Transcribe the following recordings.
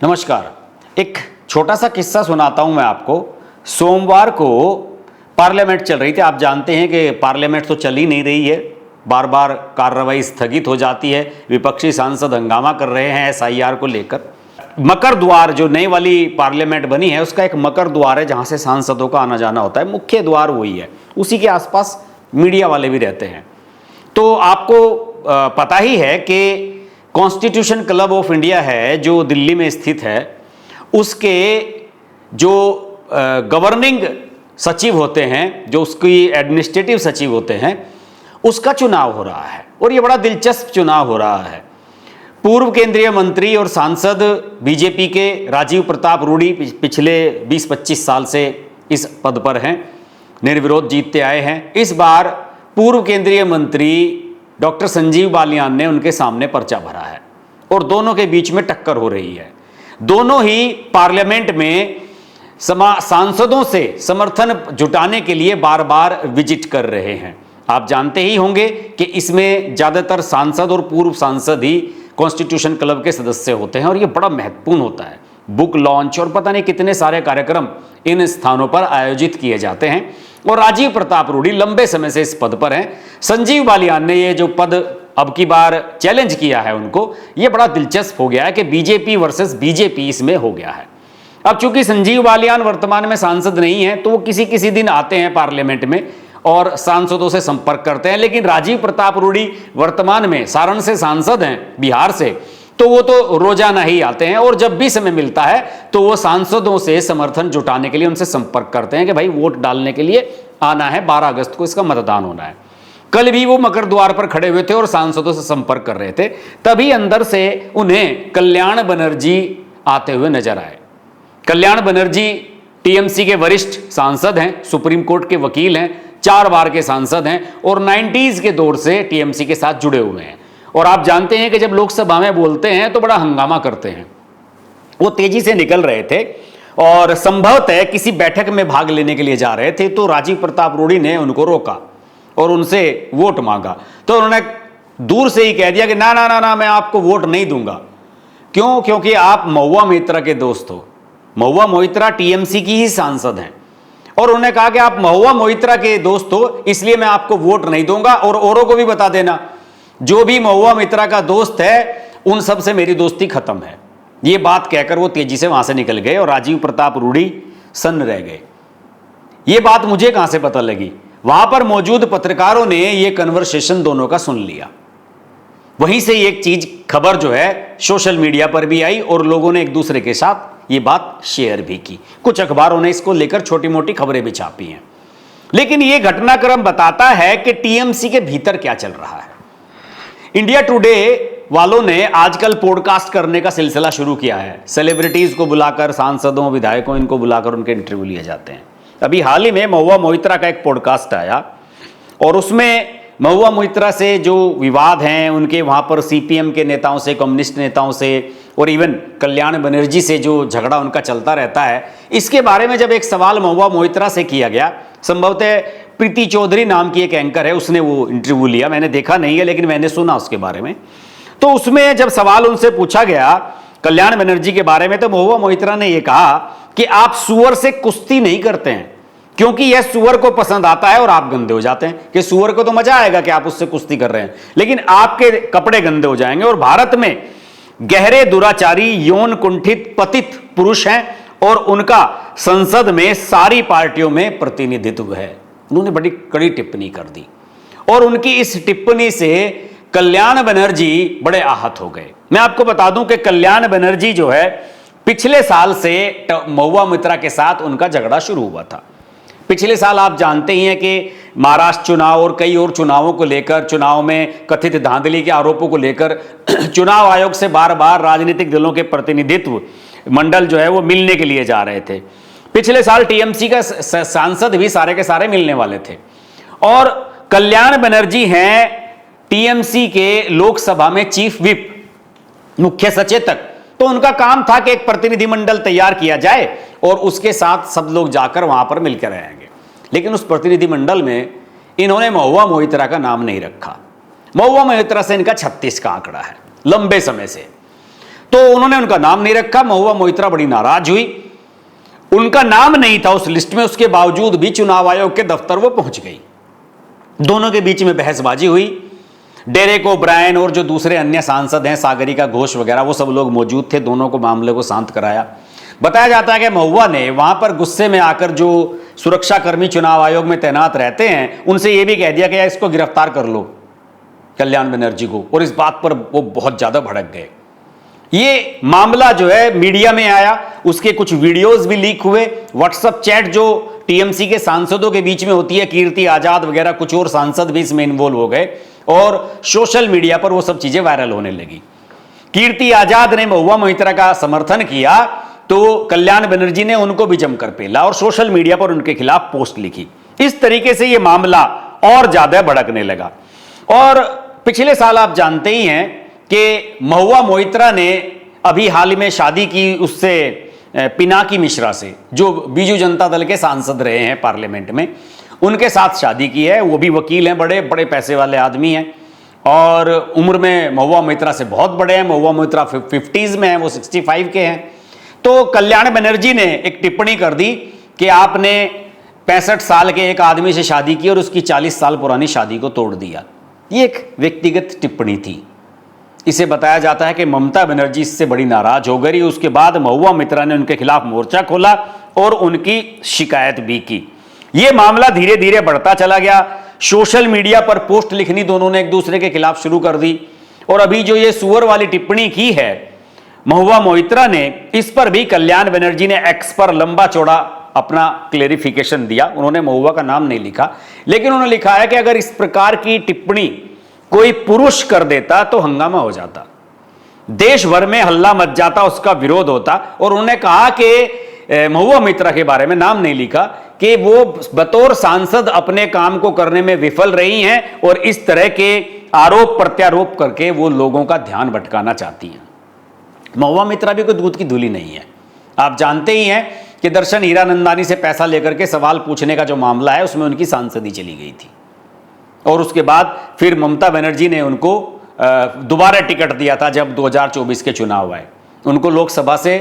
नमस्कार। एक छोटा सा किस्सा सुनाता हूं मैं आपको। सोमवार को पार्लियामेंट चल रही थी। आप जानते हैं कि पार्लियामेंट तो चल ही नहीं रही है, बार बार कार्रवाई स्थगित हो जाती है। विपक्षी सांसद हंगामा कर रहे हैं एसआईआर को लेकर। मकर द्वार जो नई वाली पार्लियामेंट बनी है उसका एक मकर द्वार है जहां से सांसदों का आना जाना होता है। मुख्य द्वार वही है, उसी के आसपास मीडिया वाले भी रहते हैं। तो आपको पता ही है कि कॉन्स्टिट्यूशन क्लब ऑफ इंडिया है जो दिल्ली में स्थित है, उसके जो गवर्निंग सचिव होते हैं, जो उसकी एडमिनिस्ट्रेटिव सचिव होते हैं, उसका चुनाव हो रहा है। और ये बड़ा दिलचस्प चुनाव हो रहा है। पूर्व केंद्रीय मंत्री और सांसद बीजेपी के राजीव प्रताप रूडी पिछले 20-25 साल से इस पद पर हैं, निर्विरोध जीतते आए हैं। इस बार पूर्व केंद्रीय मंत्री डॉक्टर संजीव बालियान ने उनके सामने पर्चा भरा है और दोनों के बीच में टक्कर हो रही है। दोनों ही पार्लियामेंट में सांसदों से समर्थन जुटाने के लिए बार बार विजिट कर रहे हैं। आप जानते ही होंगे कि इसमें ज़्यादातर सांसद और पूर्व सांसद ही कॉन्स्टिट्यूशन क्लब के सदस्य होते हैं और ये बड़ा महत्वपूर्ण होता है। बुक लॉन्च और पता नहीं कितने सारे कार्यक्रम इन स्थानों पर आयोजित किए जाते हैं। और राजीव प्रताप रूडी लंबे समय से इस पद पर हैं। संजीव बालियान ने ये जो पद अब की बार चैलेंज किया है उनको, ये बड़ा दिलचस्प हो गया है कि बीजेपी वर्सेस बीजेपी इसमें हो गया है। अब चूंकि संजीव बालियान वर्तमान में सांसद नहीं है तो वो किसी किसी दिन आते हैं पार्लियामेंट में और सांसदों से संपर्क करते हैं, लेकिन राजीव प्रताप रूडी वर्तमान में सारण से सांसद हैं, बिहार से, तो वो तो रोजाना ही आते हैं और जब भी समय मिलता है तो वो सांसदों से समर्थन जुटाने के लिए उनसे संपर्क करते हैं कि भाई वोट डालने के लिए आना है, 12 अगस्त को इसका मतदान होना है। कल भी वो मकर द्वार पर खड़े हुए थे और सांसदों से संपर्क कर रहे थे, तभी अंदर से उन्हें कल्याण बनर्जी आते हुए नजर आए। कल्याण बनर्जी टीएमसी के वरिष्ठ सांसद हैं, सुप्रीम कोर्ट के वकील हैं, 4 बार के सांसद हैं और 90s के दौर से टीएमसी के साथ जुड़े हुए हैं। और आप जानते हैं कि जब लोकसभा में बोलते हैं तो बड़ा हंगामा करते हैं। वो तेजी से निकल रहे थे और संभवतः किसी बैठक में भाग लेने के लिए जा रहे थे, तो राजीव प्रताप रूडी ने उनको रोका और उनसे वोट मांगा। तो उन्होंने दूर से ही कह दिया कि ना ना ना ना, मैं आपको वोट नहीं दूंगा। क्यों? क्योंकि आप महुआ मोइत्रा के दोस्त हो। महुआ मोइत्रा टीएमसी की ही सांसद हैं और उन्होंने कहा कि आप महुआ मोइत्रा के दोस्त हो, इसलिए मैं आपको वोट नहीं दूंगा और औरों को भी बता देना, जो भी महुआ मोइत्रा का दोस्त है उन सब से मेरी दोस्ती खत्म है। ये बात कहकर वो तेजी से वहां से निकल गए और राजीव प्रताप रूडी सन्न रह गए। ये बात मुझे कहां से पता लगी? वहां पर मौजूद पत्रकारों ने ये कन्वर्सेशन दोनों का सुन लिया। वहीं से एक चीज, खबर जो है सोशल मीडिया पर भी आई और लोगों ने एक दूसरे के साथ ये बात शेयर भी की। कुछ अखबारों ने इसको लेकर छोटी मोटी खबरें भी छापी हैं। लेकिन ये घटनाक्रम बताता है कि टीएमसी के भीतर क्या चल रहा है। इंडिया टुडे वालों ने आजकल पॉडकास्ट करने का सिलसिला शुरू किया है। सेलिब्रिटीज को बुलाकर, सांसदों, विधायकों, इनको बुलाकर उनके इंटरव्यू लिए जाते हैं। अभी हाल ही में महुआ मोइत्रा का एक पॉडकास्ट आया और उसमें महुआ मोइत्रा से जो विवाद हैं उनके, वहां पर सीपीएम के नेताओं से, कम्युनिस्ट नेताओं से और इवन कल्याण बनर्जी से जो झगड़ा उनका चलता रहता है, इसके बारे में जब एक सवाल महुआ मोइत्रा से किया गया, संभवतः प्रीति चौधरी नाम की एक एंकर है, उसने वो इंटरव्यू लिया। मैंने देखा नहीं है लेकिन मैंने सुना उसके बारे में। तो उसमें जब सवाल उनसे पूछा गया कल्याण बनर्जी के बारे में, तो महुआ मोइत्रा ने यह कहा कि आप सुअर से कुश्ती नहीं करते हैं क्योंकि यह सुअर को पसंद आता है और आप गंदे हो जाते हैं। कि सुअर को तो मजा आएगा कि आप उससे कुश्ती कर रहे हैं, लेकिन आपके कपड़े गंदे हो जाएंगे। और भारत में गहरे दुराचारी, यौन कुंठित, पतित पुरुष हैं और उनका संसद में सारी पार्टियों में प्रतिनिधित्व है। उन्होंने बड़ी कड़ी टिप्पणी कर दी और उनकी इस टिप्पणी से कल्याण बनर्जी बड़े आहत हो गए। मैं आपको बता दूं कि कल्याण बनर्जी जो है, पिछले साल से महुआ मोइत्रा के साथ उनका झगड़ा शुरू हुआ था। पिछले साल आप जानते ही हैं कि महाराष्ट्र चुनाव और कई और चुनावों को लेकर, चुनाव में कथित धांधली के आरोपों को लेकर चुनाव आयोग से बार बार राजनीतिक दलों के प्रतिनिधित्व मंडल जो है वो मिलने के लिए जा रहे थे। पिछले साल टीएमसी का सांसद भी सारे के सारे मिलने वाले थे और कल्याण बनर्जी हैं टीएमसी के लोकसभा में चीफ विप, मुख्य सचेतक। तो उनका काम था कि एक प्रतिनिधिमंडल तैयार किया जाए और उसके साथ सब लोग जाकर वहां पर मिलकर रहेंगे। लेकिन उस प्रतिनिधिमंडल में इन्होंने महुआ मोइत्रा का नाम नहीं रखा। महुआ मोइत्रा से इनका 36 का आंकड़ा है लंबे समय से। तो उन्होंने उनका नाम नहीं रखा। महुआ मोइत्रा बड़ी नाराज हुई, उनका नाम नहीं था उस लिस्ट में, उसके बावजूद भी चुनाव आयोग के दफ्तर वो पहुंच गई। दोनों के बीच में बहसबाजी हुई। डेरेक ओब्रायन और जो दूसरे अन्य सांसद हैं, सागरिका घोष वगैरह, वो सब लोग मौजूद थे, दोनों को मामले को शांत कराया। बताया जाता है कि महुआ ने वहां पर गुस्से में आकर जो सुरक्षाकर्मी चुनाव आयोग में तैनात रहते हैं उनसे यह भी कह दिया कि यार इसको गिरफ्तार कर लो, कल्याण बनर्जी को, और इस बात पर वो बहुत ज्यादा भड़क गए। ये मामला जो है मीडिया में आया, उसके कुछ वीडियोस भी लीक हुए। व्हाट्सएप चैट जो टीएमसी के सांसदों के बीच में होती है, कीर्ति आजाद वगैरह कुछ और सांसद भी इसमें इन्वॉल्व हो गए और सोशल मीडिया पर वो सब चीजें वायरल होने लगी। कीर्ति आजाद ने महुआ मोइत्रा का समर्थन किया तो कल्याण बनर्जी ने उनको भी जमकर पेला और सोशल मीडिया पर उनके खिलाफ पोस्ट लिखी। इस तरीके से यह मामला और ज्यादा भड़कने लगा। और पिछले साल आप जानते ही हैं कि महुआ मोइत्रा ने अभी हाल में शादी की उससे पिनाकी मिश्रा से, जो बीजू जनता दल के सांसद रहे हैं पार्लियामेंट में, उनके साथ शादी की है। वो भी वकील हैं, बड़े बड़े पैसे वाले आदमी हैं और उम्र में महुआ मोइत्रा से बहुत बड़े हैं। महुआ मोइत्रा 50s में हैं, वो 65 के हैं। तो कल्याण बनर्जी ने एक टिप्पणी कर दी कि आपने 65 साल के एक आदमी से शादी की और उसकी 40 साल पुरानी शादी को तोड़ दिया। ये एक व्यक्तिगत टिप्पणी थी। इसे बताया जाता है कि ममता बनर्जी इससे बड़ी नाराज हो गई। उसके बाद महुआ मोइत्रा ने उनके खिलाफ मोर्चा खोला और उनकी शिकायत भी की। यह मामला धीरे धीरे बढ़ता चला गया। सोशल मीडिया पर पोस्ट लिखनी दोनों ने एक दूसरे के खिलाफ शुरू कर दी। और अभी जो ये सुअर वाली टिप्पणी की है महुआ मोइत्रा ने, इस पर भी कल्याण बनर्जी ने एक्स पर लंबा चौड़ा अपना क्लेरिफिकेशन दिया। उन्होंने महुआ का नाम नहीं लिखा, लेकिन उन्होंने लिखा है कि अगर इस प्रकार की टिप्पणी कोई पुरुष कर देता तो हंगामा हो जाता, देश भर में हल्ला मच जाता, उसका विरोध होता। और उन्होंने कहा कि महुआ मोइत्रा के बारे में नाम नहीं लिखा कि वो बतौर सांसद अपने काम को करने में विफल रही हैं और इस तरह के आरोप प्रत्यारोप करके वो लोगों का ध्यान भटकाना चाहती हैं। महुआ मोइत्रा भी कोई दूध की धूली नहीं है। आप जानते ही हैं कि दर्शन हीरानंदानी से पैसा लेकर के सवाल पूछने का जो मामला है उसमें उनकी सांसदी चली गई थी और उसके बाद फिर ममता बनर्जी ने उनको दोबारा टिकट दिया था जब 2024 के चुनाव आए। उनको लोकसभा से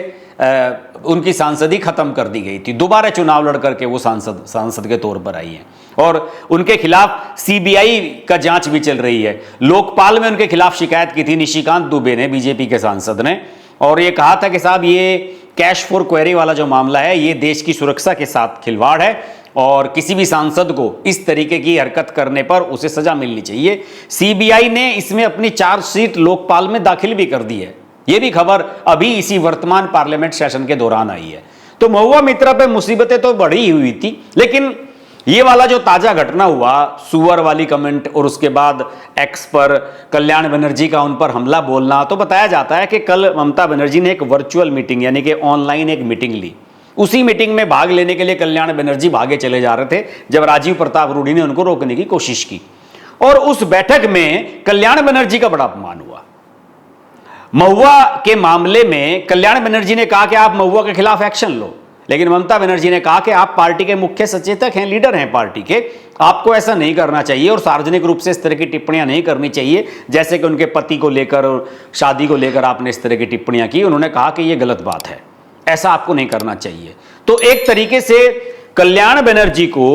उनकी सांसदी खत्म कर दी गई थी। दोबारा चुनाव लड़ करके वो सांसद के तौर पर आई हैं और उनके खिलाफ सीबीआई का जांच भी चल रही है। लोकपाल में उनके खिलाफ शिकायत की थी निशिकांत दुबे ने, बीजेपी के सांसद ने, और ये कहा था कि साहब ये कैश फॉर क्वेरी वाला जो मामला है ये देश की सुरक्षा के साथ खिलवाड़ है और किसी भी सांसद को इस तरीके की हरकत करने पर उसे सजा मिलनी चाहिए। सीबीआई ने इसमें अपनी चार्जशीट लोकपाल में दाखिल भी कर दी है। यह भी खबर अभी इसी वर्तमान पार्लियामेंट सेशन के दौरान आई है। तो महुआ मोइत्रा पे मुसीबतें तो बढ़ी हुई थी, लेकिन ये वाला जो ताजा घटना हुआ, सुअर वाली कमेंट और उसके बाद एक्स पर कल्याण बनर्जी का उन पर हमला बोलना, तो बताया जाता है कि कल ममता बनर्जी ने एक वर्चुअल मीटिंग यानी कि ऑनलाइन एक मीटिंग ली। उसी मीटिंग में भाग लेने के लिए कल्याण बनर्जी भागे चले जा रहे थे जब राजीव प्रताप रूडी ने उनको रोकने की कोशिश की और उस बैठक में कल्याण बनर्जी का बड़ा अपमान हुआ। महुआ के मामले में कल्याण बनर्जी ने कहा कि आप महुआ के खिलाफ एक्शन लो, लेकिन ममता बनर्जी ने कहा कि आप पार्टी के मुख्य सचेतक हैं, लीडर हैं पार्टी के, आपको ऐसा नहीं करना चाहिए और सार्वजनिक रूप से इस तरह की टिप्पणियां नहीं करनी चाहिए, जैसे कि उनके पति को लेकर और शादी को लेकर आपने इस तरह की टिप्पणियां की। उन्होंने कहा कि यह गलत बात है, ऐसा आपको नहीं करना चाहिए। तो एक तरीके से कल्याण बनर्जी को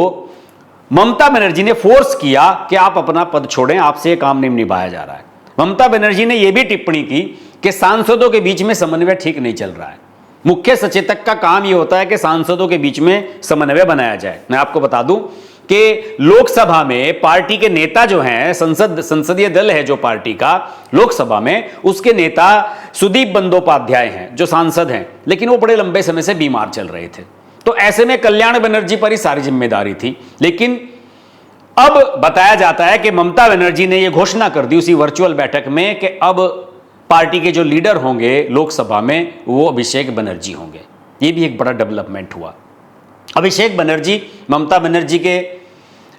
ममता बनर्जी ने फोर्स किया कि आप अपना पद छोड़ें, आपसे यह काम नहीं निभाया जा रहा है। ममता बनर्जी ने यह भी टिप्पणी की कि सांसदों के बीच में समन्वय ठीक नहीं चल रहा है। मुख्य सचेतक का काम यह होता है कि सांसदों के बीच में समन्वय बनाया जाए। मैं आपको बता दूं कि लोकसभा में पार्टी के नेता जो हैं, संसदीय दल है जो पार्टी का लोकसभा में, उसके नेता सुदीप बंदोपाध्याय हैं जो सांसद हैं, लेकिन वो बड़े लंबे समय से बीमार चल रहे थे। तो ऐसे में कल्याण बनर्जी पर ही सारी जिम्मेदारी थी। लेकिन अब बताया जाता है कि ममता बनर्जी ने यह घोषणा कर दी उसी वर्चुअल बैठक में कि अब पार्टी के जो लीडर होंगे लोकसभा में वो अभिषेक बनर्जी होंगे। यह भी एक बड़ा डेवलपमेंट हुआ। अभिषेक बनर्जी ममता बनर्जी के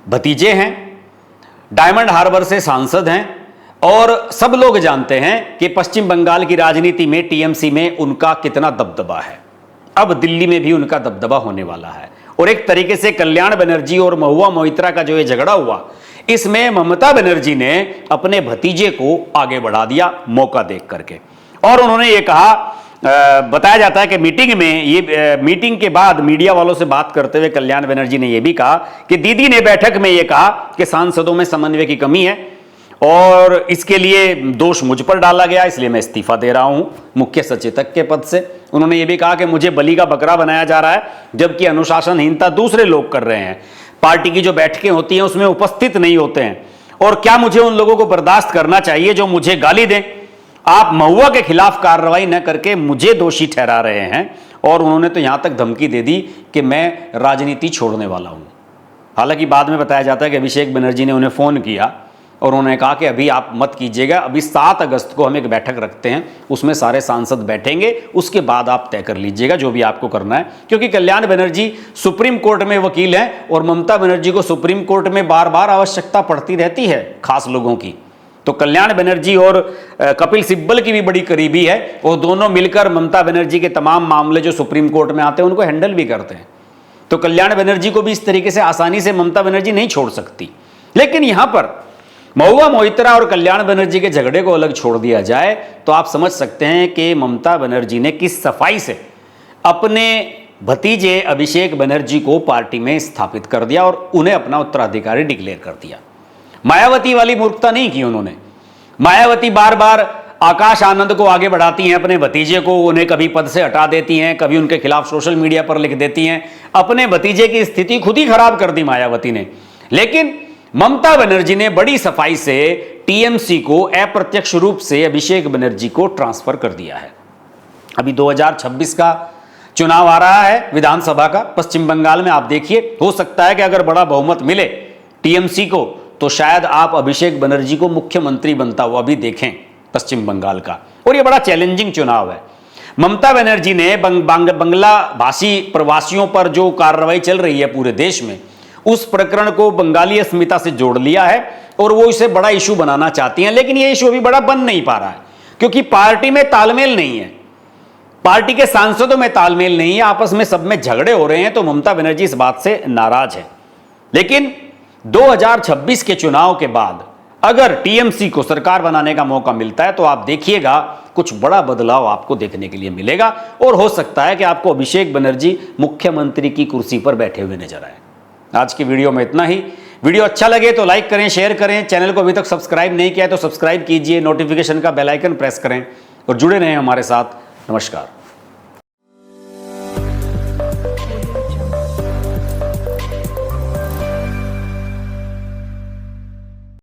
भतीजे हैं, डायमंड हार्बर से सांसद हैं और सब लोग जानते हैं कि पश्चिम बंगाल की राजनीति में टीएमसी में उनका कितना दबदबा है। अब दिल्ली में भी उनका दबदबा होने वाला है और एक तरीके से कल्याण बनर्जी और महुआ मोइत्रा का जो ये झगड़ा हुआ, इसमें ममता बनर्जी ने अपने भतीजे को आगे बढ़ा दिया मौका देख करके। और उन्होंने ये कहा, बताया जाता है कि मीटिंग के बाद मीडिया वालों से बात करते हुए कल्याण बनर्जी ने यह भी कहा कि दीदी ने बैठक में यह कहा कि सांसदों में समन्वय की कमी है और इसके लिए दोष मुझ पर डाला गया, इसलिए मैं इस्तीफा दे रहा हूं मुख्य सचेतक के पद से। उन्होंने ये भी कहा कि मुझे बलि का बकरा बनाया जा रहा है, जबकि अनुशासनहीनता दूसरे लोग कर रहे हैं। पार्टी की जो बैठकें होती हैं उसमें उपस्थित नहीं होते हैं, और क्या मुझे उन लोगों को बर्दाश्त करना चाहिए जो मुझे गाली दें? आप महुआ के खिलाफ कार्रवाई न करके मुझे दोषी ठहरा रहे हैं, और उन्होंने तो यहां तक धमकी दे दी कि मैं राजनीति छोड़ने वाला हूं। हालांकि बाद में बताया जाता है कि अभिषेक बनर्जी ने उन्हें फोन किया और उन्होंने कहा कि अभी आप मत कीजिएगा, अभी 7 अगस्त को हम एक बैठक रखते हैं, उसमें सारे सांसद बैठेंगे, उसके बाद आप तय कर लीजिएगा जो भी आपको करना है। क्योंकि कल्याण बनर्जी सुप्रीम कोर्ट में वकील हैं और ममता बनर्जी को सुप्रीम कोर्ट में बार बार आवश्यकता पड़ती रहती है खास लोगों की। तो कल्याण बनर्जी और कपिल सिब्बल की भी बड़ी करीबी है, और दोनों मिलकर ममता बनर्जी के तमाम मामले जो सुप्रीम कोर्ट में आते हैं उनको हैंडल भी करते हैं। तो कल्याण बनर्जी को भी इस तरीके से आसानी से ममता बनर्जी नहीं छोड़ सकती। लेकिन यहां पर महुआ मोइत्रा और कल्याण बनर्जी के झगड़े को अलग छोड़ दिया जाए तो आप समझ सकते हैं कि ममता बनर्जी ने किस सफाई से अपने भतीजे अभिषेक बनर्जी को पार्टी में स्थापित कर दिया और उन्हें अपना उत्तराधिकारी डिक्लेयर कर दिया। मायावती वाली मूर्खता नहीं की उन्होंने। मायावती बार बार आकाश आनंद को आगे बढ़ाती हैं, अपने भतीजे को, उन्हें कभी पद से हटा देती हैं, कभी उनके खिलाफ सोशल मीडिया पर लिख देती हैं। अपने भतीजे की स्थिति खुद ही खराब कर दी मायावती ने। लेकिन ममता बनर्जी ने बड़ी सफाई से टीएमसी को अप्रत्यक्ष रूप से अभिषेक बनर्जी को ट्रांसफर कर दिया है। अभी 2026 का चुनाव आ रहा है विधानसभा का पश्चिम बंगाल में। आप देखिए, हो सकता है कि अगर बड़ा बहुमत मिले टीएमसी को तो शायद आप अभिषेक बनर्जी को मुख्यमंत्री बनता हुआ भी देखें पश्चिम बंगाल का। और यह बड़ा चैलेंजिंग चुनाव है। ममता बनर्जी ने बंगला भाषी प्रवासियों पर जो कार्रवाई चल रही है पूरे देश में, उस प्रकरण को बंगाली अस्मिता से जोड़ लिया है और वो इसे बड़ा इशू बनाना चाहती हैं। लेकिन ये इशू अभी बड़ा बन नहीं पा रहा है क्योंकि पार्टी में तालमेल नहीं है, पार्टी के सांसदों में तालमेल नहीं है, आपस में सब में झगड़े हो रहे हैं। तो ममता बनर्जी इस बात से नाराज है। लेकिन 2026 के चुनाव के बाद अगर टीएमसी को सरकार बनाने का मौका मिलता है तो आप देखिएगा कुछ बड़ा बदलाव आपको देखने के लिए मिलेगा, और हो सकता है कि आपको अभिषेक बनर्जी मुख्यमंत्री की कुर्सी पर बैठे हुए नजर आए। आज की वीडियो में इतना ही। वीडियो अच्छा लगे तो लाइक करें, शेयर करें। चैनल को अभी तक सब्सक्राइब नहीं किया है तो सब्सक्राइब कीजिए, नोटिफिकेशन का बेल आइकन प्रेस करें और जुड़े रहें हमारे साथ। नमस्कार।